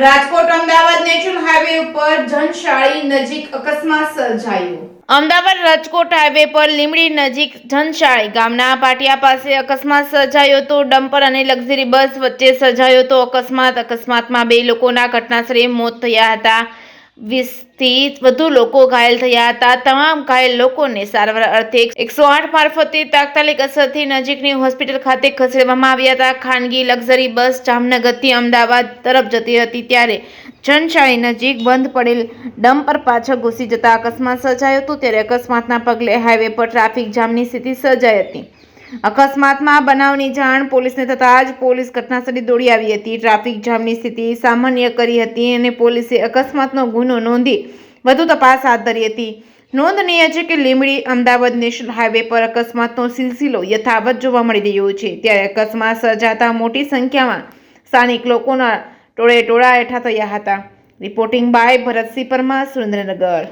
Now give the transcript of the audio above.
Rajkot Ahmedabad national highway ઉપર જનશાળી નજીક અકસ્માત સર્જાયો। અમદાવાદ રાજકોટ હાઈવે પર લીંબડી નજીક જનશાળી ગામના પાટિયા પાસે અકસ્માત સર્જાયો તો ડમ્પર અને લક્ઝરી બસ વચ્ચે સર્જાયો તો અકસ્માતમાં 2 લોકોના ઘટનાસ્થળે મોત થયા હતા। 20 થી વધુ લોકો ઘાયલ થયા હતા। તમામ ઘાયલ લોકોને સારવાર અર્થે 108 મારફતે તાત્કાલિક અસરથી નજીકની હોસ્પિટલ ખાતે ખસેડવામાં આવ્યા હતા। ખાનગી લક્ઝરી બસ જામનગરથી અમદાવાદ તરફ જતી હતી ત્યારે જનશાળી નજીક બંધ પડેલ ડમ્પર પાછળ ઘૂસી જતા અકસ્માત સર્જાયો હતો। ત્યારે અકસ્માતના પગલે હાઈવે પર ટ્રાફિક જામની સ્થિતિ સર્જાઈ હતી। અકસ્માતમાં બનાવની જાણ પોલીસને થતાં જ પોલીસ ઘટનાસ્થળે દોડી આવી હતી। ટ્રાફિક જામની સ્થિતિ સામાન્ય કરી હતી અને પોલીસે અકસ્માતનો ગુનો નોંધી વધુ તપાસ હાથ ધરી હતી। નોંધનીય છે કે લીંબડી અમદાવાદ નેશનલ હાઈવે પર અકસ્માતનો સિલસિલો યથાવત જોવા મળી રહ્યો છે। ત્યારે અકસ્માત સર્જાતા મોટી સંખ્યામાં સ્થાનિક લોકોના ટોળે ટોળા એકઠા થયા હતા। Reporting by Bharatsinh Parmar, Surendranagar.